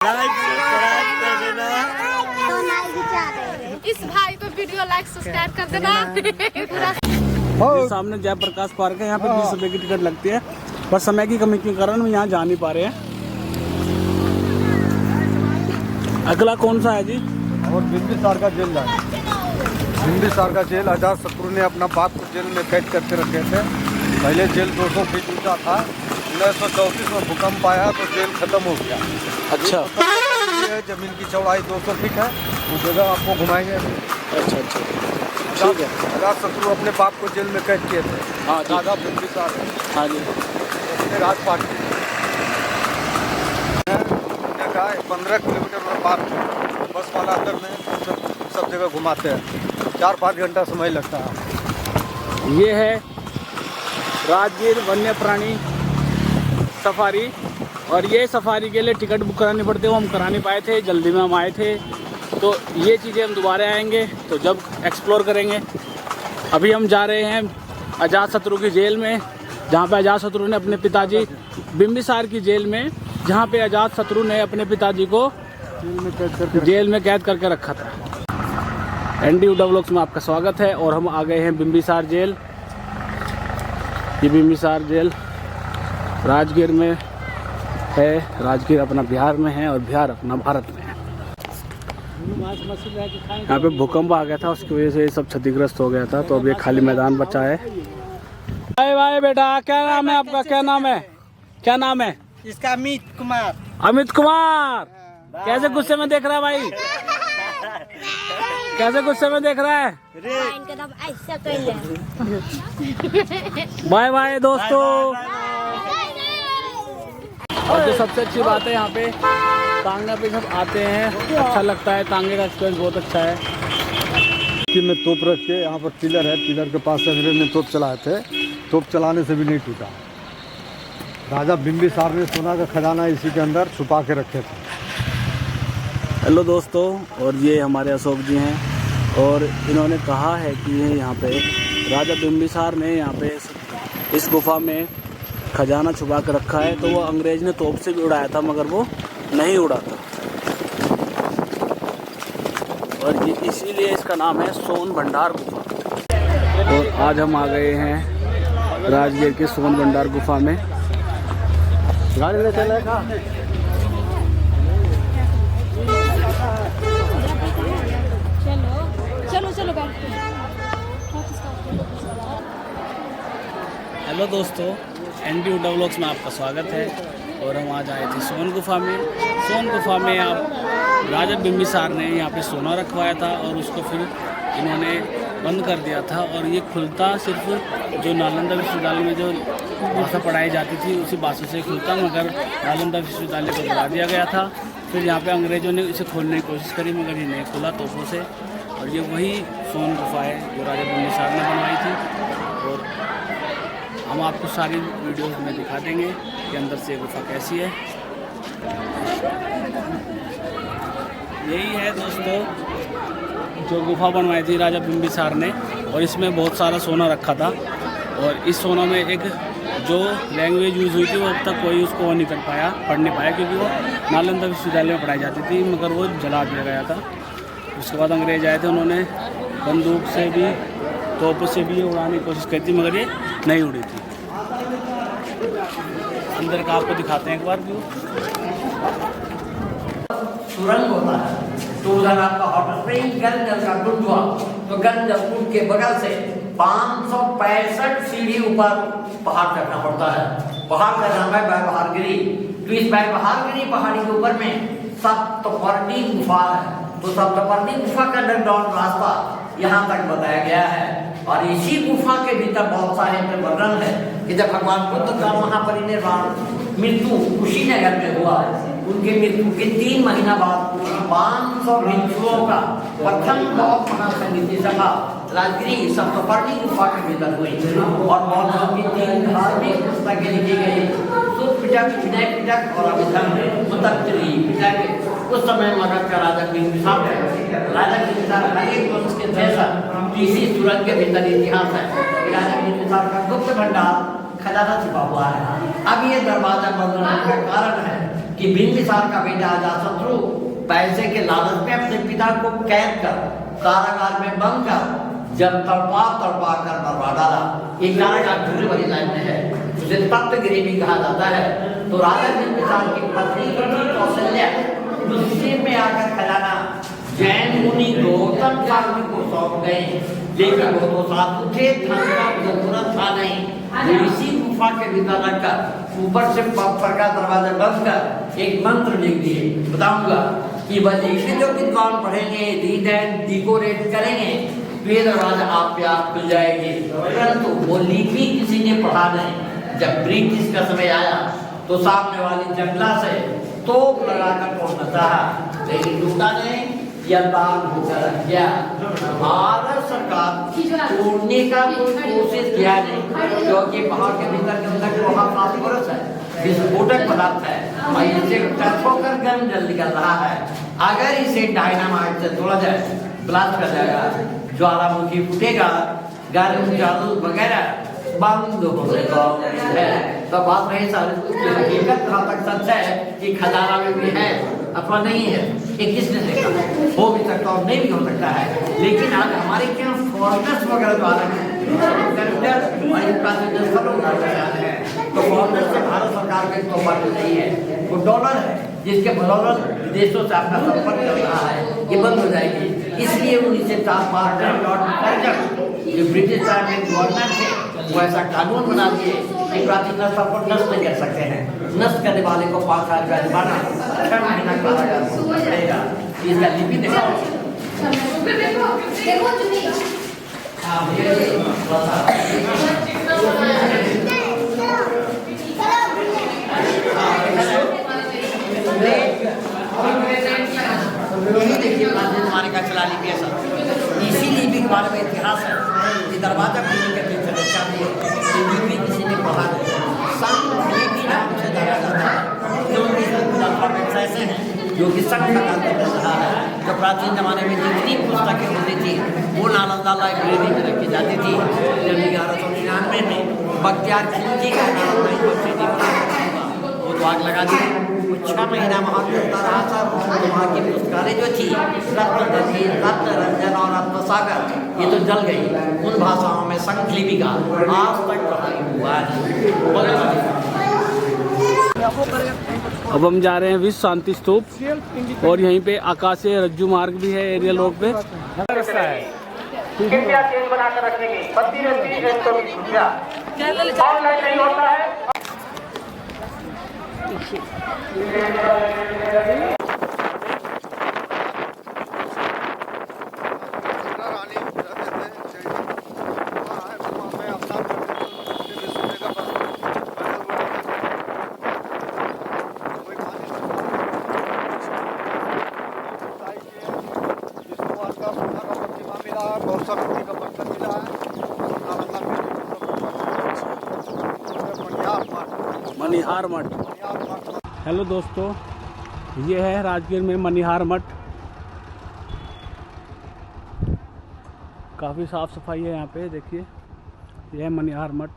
इस भाई को वीडियो लाइक सब्सक्राइब कर देना। सामने जयप्रकाश पार्क है, यहाँ पे 20 रुपए की टिकट लगती है, पर समय की कमी के कारण हम यहाँ जा नहीं पा रहे हैं। अगला कौन सा है जी? और बिंबिसार का जेल जाए। बिंबिसार का जेल अजातशत्रु ने अपना बाप को जेल में कैद करके रखे थे। पहले जेल 200 फीट ऊंचा था, 1934 में भूकंप आया तो जेल खत्म हो गया। अच्छा, जमीन की चौड़ाई 200 फीट है, उस जगह आपको घुमाएंगे। अच्छा अच्छा, ठीक है। अजातशत्रु अपने बाप को जेल में कैद किए थे। हाँ, राजा बिंबिसार। हाँ जी, अपने राजपाट का 15 किलोमीटर में पार्क है। बस वाला अंदर में सब जगह घुमाते हैं, 4-5 घंटा समय लगता है। ये है राजगीर वन्य प्राणी सफारी, और ये सफारी के लिए टिकट बुक करानी पड़ती है, वो हम करा नहीं पाए थे, जल्दी में हम आए थे। तो ये चीज़ें हम दोबारा आएंगे तो जब एक्सप्लोर करेंगे। अभी हम जा रहे हैं अजातशत्रु की जेल में, जहाँ पे अजातशत्रु ने अपने पिताजी, बिंबिसार की जेल में, जहाँ पे अजातशत्रु ने अपने पिताजी को जेल में कैद करके रखा था। ND हुड्डा व्लॉग्स में आपका स्वागत है, और हम आ गए हैं बिंबिसार जेल। ये बिंबिसार जेल राजगीर में है। राजगीर अपना बिहार में है और बिहार अपना भारत में है। यहाँ पे भूकंप आ गया था, उसकी वजह से ये सब क्षतिग्रस्त हो गया था, तो अब ये खाली मैदान बचा है। भाई भाई बेटा, क्या नाम है आपका? क्या नाम है? क्या नाम है इसका? अमित कुमार। अमित कुमार। कैसे गुस्से में देख रहा है भाई? कैसे गुस्से में देख रहा है? बाय बाय दोस्तों। और जो सबसे अच्छी बात है, यहाँ पे तांगा पे सब आते हैं, अच्छा लगता है। तांगे का एक्सपीरियंस बहुत अच्छा है। में तोप रख के, यहाँ पर पिलर है, पिलर के पास से अंग्रेज ने तोप चलाए थे, तोप चलाने से भी नहीं टूटा। राजा बिंबिसार ने सोना का खजाना इसी के अंदर छुपा के रखे थे। हेलो दोस्तों, और ये हमारे अशोक जी हैं, और इन्होंने कहा है कि ये यहाँ पे राजा बिंबिसार ने यहाँ पे इस गुफा में खजाना छुपा के रखा है। तो वो अंग्रेज ने तोप से भी उड़ाया था, मगर वो नहीं उड़ा था, और ये इसीलिए इसका नाम है सोन भंडार गुफा। और आज हम आ गए हैं राजगीर के सोन भंडार गुफा में। गाड़ी ले चलेगा। चलो चलो बैठ। हेलो दोस्तों, ND हुड्डा व्लॉग्स में आपका स्वागत है, और हम आज आए थे सोन गुफा में। सोन गुफा में आप राजा बिंबिसार ने यहाँ पे सोना रखवाया था, और उसको फिर इन्होंने बंद कर दिया था, और ये खुलता सिर्फ जो नालंदा विश्वविद्यालय में जो भाषा पढ़ाई जाती थी उसी भाषा से खुलता, मगर नालंदा विश्वविद्यालय को गिरा दिया गया था। फिर यहाँ पे अंग्रेज़ों ने इसे खोलने की कोशिश करी, मगर ये नहीं खुला तोपों से। और ये वही सोन गुफा है जो राजा बिंबिसार ने बनवाई थी, और हम आपको सारी वीडियोस में दिखा देंगे कि अंदर से गुफा कैसी है। यही है दोस्तों जो गुफा बनवाई थी राजा बिंबिसार ने, और इसमें बहुत सारा सोना रखा था। और इस सोना में एक जो लैंग्वेज यूज़ हुई थी वो अब तक कोई उसको नहीं कर पाया, पढ़ नहीं पाया, क्योंकि वो नालंदा विश्वविद्यालय में पढ़ाई जाती थी, मगर वो जला दिया गया था। उसके बाद अंग्रेज आए थे, उन्होंने बंदूक से भी, तोप से भी उड़ाने की कोशिश की थी, मगर ये नहीं उड़ी थी। अंदर का आपको दिखाते हैं एक बार व्यू। सुरंग होता है, तो उधर आपका हॉट स्प्रिंग गंजल का कुंड हुआ, तो गंजल कुंड के बगल से 565 सीढ़ी ऊपर पहाड़ चढ़ना पड़ता है। पहाड़ का नाम है बैबहारगिरी। तो इस बैबहारगिरी पहाड़ी के ऊपर में सप्तपर्णी गुफा है। तो सप्तपर्णी गुफा का अंडरग्राउंड रास्ता यहाँ तक बताया गया है, और इसी गुफा के भीतर बहुत सारे वर्णन है कि जब भगवान बुद्ध का महापरिनिर्वाण मृत्यु कुशीनगर में हुआ, उनके मृत्यु के 3 महीना बाद 500 भिक्षुओं का प्रथम बौद्ध महासंगीति सभा राजगीर सप्तपर्णी गुफा के भीतर हुई, और बौद्धों की 3 धार्मिक पुस्तकें लिखी गई, सुत पिटक, विनय पिटक और अभिधर्म मुतत्तरी पिटक। उस समय मगध का राजा बिंबिसार हर एक वंश के देशर इसी सुरंग के भीतर इतिहास है कि राजा बिंबिसार का गुप्त भंडार खजाना छिपा हुआ है। अब ये दरवाजा बंद होने का कारण है कि बिंबिसार का बेटा अजातशत्रु पैसे के लालच में अपने पिता को कैद कर कारागार में बंद कर जब तड़पा तड़पा कर मरवा डाला। एक कारागार दूसरी वाली लाइन में है, उसे तप्तगिरी भी कहा जाता है। तो राजा बिंबिसार की पत्नी कौशल्या गुस्से में आकर खजाना जैन मुनि गौतम साधु को सौंप गए, लेकिन वो तो साधु थे, धन का जरूरत था नहीं। ऋषि गुफा के भीतर रखकर ऊपर से पत्थर का दरवाजा बंद कर एक मंत्र लिख दिए। बताऊंगा कि वजीफे जो विद्वान पढ़ेंगे, रीड एंड डिकोरेट करेंगे, तो ये दरवाजा आप पे आप खुल जाएंगे। परंतु वो लिपि किसी ने पढ़ा नहीं। जब ब्रिटिश का समय आया तो सामने वाली जंगला से तोप लगाकर पहुंचना चाहा, लेकिन लूटा ने यदान होकर रख दिया। भारत सरकार तोड़ने का कोई कोशिश किया नहीं, क्योंकि पहाड़ के भीतर के अंदर वहाँ काफी बरस है, विस्फोटक पदार्थ है और इसे टच होकर गर्म जल निकल रहा है। अगर इसे डायनामाइट से तोड़ा जाए, ब्लास्ट कर जाएगा, ज्वालामुखी फूटेगा, गर्म जल वगैरह बंद होने को है। तो बात रही सर, हकीकत कहाँ तक सच है कि खजाना में भी है अथवा नहीं है, ये किसने देखा? हो भी सकता और नहीं भी हो सकता है। लेकिन आज हमारे क्या फॉरेनर्स वगैरह जो आ रहे हैं, तो फॉरेनर्स से भारत सरकार का तोहफा नहीं है, वो डॉलर है जिसके बदौलत विदेशों से अपना संपर्क कर रहा है, ये बंद हो जाएगी। इसलिए 1904 जो ब्रिटिश गवर्नमेंट थे वो ऐसा कानून बना दिए कि प्राचीन स्थल पर नष्ट नहीं कर सकते हैं। नष्ट करने वाले को 5,000 रुपया जुर्माना, 6 महीना कारागार पड़ेगा। इसका लिपि दिखाओ। देखिए हमारे का चला लिपि ऐसा, इसी लिपि के बारे में इतिहास है कि दरवाजा खुलने के पीछे रखा दिए, लिपि किसी ने पढ़ा नहीं। संघ लिपि नाम से जाना जाता है, क्योंकि ऐसे हैं जो कि संघ का कार्य कर रहा है। जो प्राचीन जमाने में जितनी पुस्तकें होती थी वो नालंदा लाइब्रेरी में रखी जाती थी। जब 1199 में बख्तियार खिलजी का नालंदा यूनिवर्सिटी बना, वो तो आग लगा दी। 6 महीना वहाँ चलता रहा था। वहाँ की पुस्तकालय जो थी रत्नदधि, रत्नरंजन और रत्नसागर, ये तो जल गई। उन भाषाओं में संघ लिपि का आज तक पढ़ाई हुआ है। अब हम जा रहे हैं विश्व शांति स्तूप और यहीं पे आकाशीय रज्जू मार्ग भी है एरियल रोड पे। रास्ता है कृपया चेंज बनाकर रखेंगे। 32 रुपया ऑनलाइन नहीं होता है। मनिहार मठ। हेलो दोस्तों, ये है राजगीर में मनिहार मठ। काफ़ी साफ सफाई है यहाँ पे, देखिए यह है मनिहार मठ।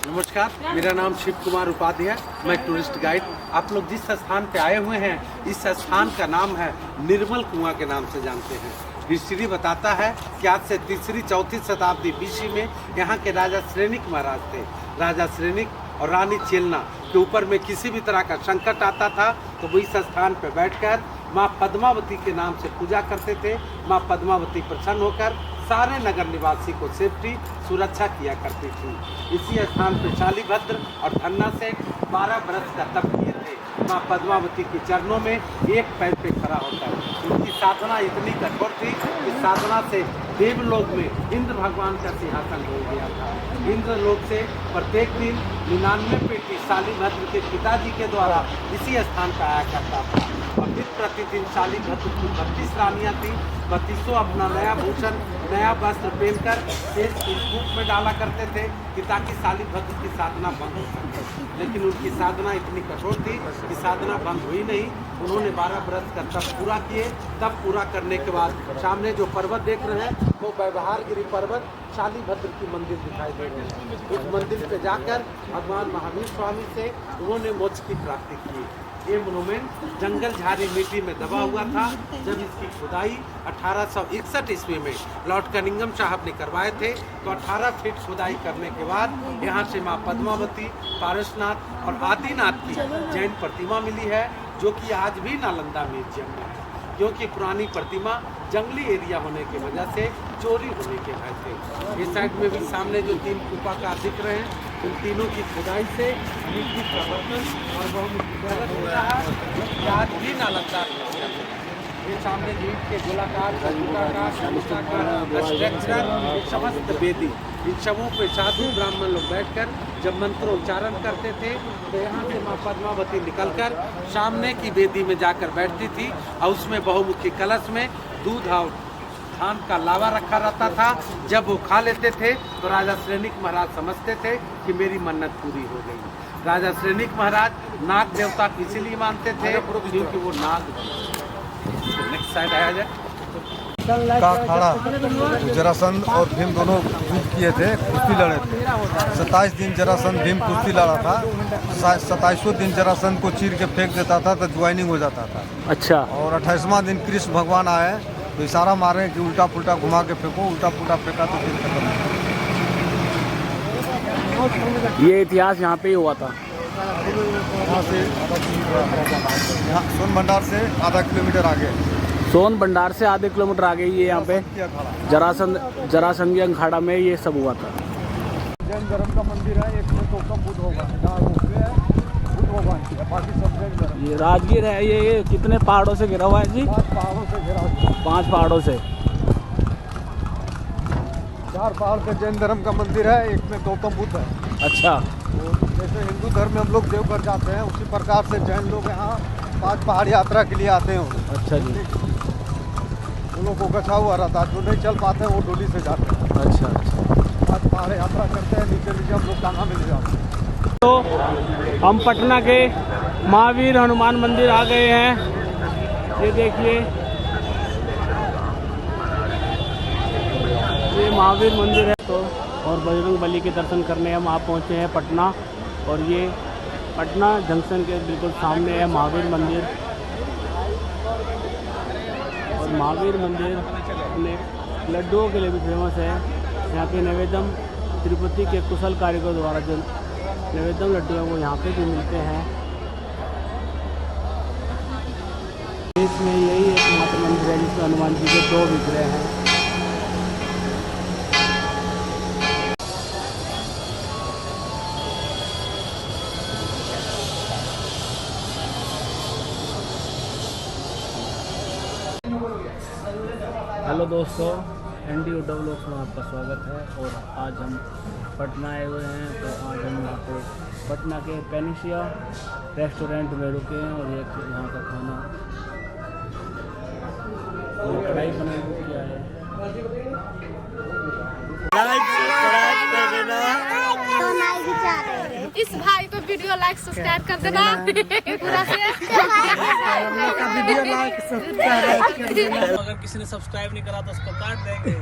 नमस्कार, मेरा नाम शिव कुमार उपाध्याय है। मैं टूरिस्ट गाइड। आप लोग जिस स्थान पे आए हुए हैं, इस स्थान का नाम है निर्मल कुआं के नाम से जानते हैं। हिस्ट्री बताता है कि आज से 3री-4वीं शताब्दी बीसी में यहाँ के राजा श्रेणिक महाराज थे। राजा श्रेणिक और रानी चेलना के ऊपर में किसी भी तरह का संकट आता था तो वो इस स्थान पर बैठकर माँ पद्मावती के नाम से पूजा करते थे। माँ पद्मावती प्रसन्न होकर सारे नगर निवासी को सेफ्टी सुरक्षा किया करती थी। इसी स्थान पर शालीभद्र और धन्ना सेठ 12 बरस का तप किए थे। माँ पद्मावती के चरणों में एक पैर पे खड़ा होता है। उनकी साधना इतनी कठोर थी कि साधना से देवलोक में इंद्र भगवान का सिंहासन हो गया था। इंद्रलोक से प्रत्येक दिन 99 पेटी शालीभद्र के पिताजी के द्वारा इसी स्थान पर आया करता था। नित प्रतिदिन शाली भद्र की 32 रानियाँ थी। 32 अपना नया भूषण नया वस्त्र पहनकर शेष को कूप में डाला करते थे कि ताकि शाली भद्र की साधना बंद हो सके, लेकिन उनकी साधना इतनी कठोर थी कि साधना बंद हुई नहीं। उन्होंने 12 वर्ष का तप पूरा किए। तप पूरा करने के बाद सामने जो पर्वत देख रहे हैं वो व्यवहार गिरी पर्वत शाली भद्र की मंदिर दिखाई दे रही है। उस मंदिर पे जाकर भगवान महावीर स्वामी से उन्होंने मोक्ष की प्राप्ति की। ये मोनूमेंट जंगल झाड़ी मिट्टी में दबा हुआ था। जब इसकी खुदाई 1861 ईस्वी में लॉर्ड कनिंघम साहब ने करवाए थे तो 18 फीट खुदाई करने के बाद यहाँ से माँ पद्मावती, पारसनाथ और आदिनाथ की जैन प्रतिमा मिली है, जो कि आज भी नालंदा म्यूजियम में है। क्योंकि पुरानी प्रतिमा जंगली एरिया होने की वजह से चोरी होने के भय थे। इस साइड में भी सामने जो 3 कुपा का दिख रहे हैं, उन तीनों की खुदाई से मिट्टी का बर्तन और बहुमुखी प्रकट हो रहा है, जो कि आज भी नालंदा म्यूजियम में है। ये सामने ईंट के गोलाकार, स्ट्रक्चर, समस्त वेदी, इन सबों पे साधु ब्राह्मण लोग बैठकर जब मंत्रोच्चारण करते थे तो यहाँ से माँ पद्मावती निकलकर सामने की वेदी में जाकर बैठती थी और उसमें बहुमुखी कलश में दूध और धान का लावा रखा रहता था। जब वो खा लेते थे तो राजा श्रेणिक महाराज समझते थे कि मेरी मन्नत पूरी हो गई। राजा श्रेणिक महाराज नाग देवता को इसीलिए मानते थे क्योंकि वो नाग। नेक्स्ट साइड आया जाए। का अखाड़ा जरासंध और भीम दोनों युद्ध किए थे, कुश्ती लड़े थे। 27 दिन जरासंध भीम कुश्ती लड़ा था। 27वें दिन जरासंध को चीर के फेंक देता था तो ज्वाइनिंग हो जाता था। अच्छा। और 28वां दिन कृष्ण भगवान आए तो इशारा मारे कि उल्टा पुल्टा घुमा के फेंको, उल्टा पुल्टा फेंका तो फिर खत्म। ये इतिहास यहाँ पे ही हुआ था। यहाँ से यहाँ सोन भंडार से आधा किलोमीटर आगे, सोन भंडार से आधे किलोमीटर आगे ये यहाँ पे जरासंध अखाड़ा में ये सब हुआ था। जैन धर्म का मंदिर है, एक में गौतम बुद्ध होगा, जहाँ रोपवे है बुद्ध भगवान की, बाकी सब जैन धर्म। ये राजगीर है, ये कितने पहाड़ों से घिरा हुआ है जी? 5 पहाड़ों से घिरा हुआ है। 5 पहाड़ों से। 4 पहाड़ पे जैन धर्म का मंदिर है, एक में गौतम बुद्ध है। अच्छा। तो जैसे हिंदू धर्म में हम लोग देवघर जाते हैं, उसी प्रकार से जैन लोग यहाँ 5 पहाड़ यात्रा के लिए आते हैं। अच्छा जी। उन लोगों को गछा हुआ रहता है, जो नहीं चल पाते हैं वो डोली से जाते हैं। अच्छा अच्छा। 5 पहाड़ यात्रा करते हैं, नीचे नीचे हम लोग टांगा में ले जाते हैं। तो हम पटना के महावीर हनुमान मंदिर आ गए हैं। ये देखिए, ये महावीर मंदिर है। तो और बजरंग बली के दर्शन करने हम आप पहुँचे हैं पटना, और ये पटना जंक्शन के बिल्कुल सामने है महावीर मंदिर। और महावीर मंदिर में लड्डुओं के लिए भी फेमस है। यहाँ के नैवेद्यम तिरुपति के कुशल कारीगरों द्वारा जो नैवेद्यम लड्डू हैं वो यहाँ पे भी मिलते हैं। इसमें यही एकमात्र मंदिर है जिसमें हनुमान जी के 2 विग्रह हैं। हेलो दोस्तों, NDO व्लॉग्स में आपका स्वागत है। और आज हम पटना आए हुए हैं। तो आज हम यहाँ पे पटना के पेनिशिया रेस्टोरेंट में रुके हैं और एक यहाँ का खाना और कढ़ाई पनीर बुक किया है। इस भाई को वीडियो लाइक सब्सक्राइब कर देना पूरा से। अगर किसी ने सब्सक्राइब नहीं करा तो उसको काट देंगे।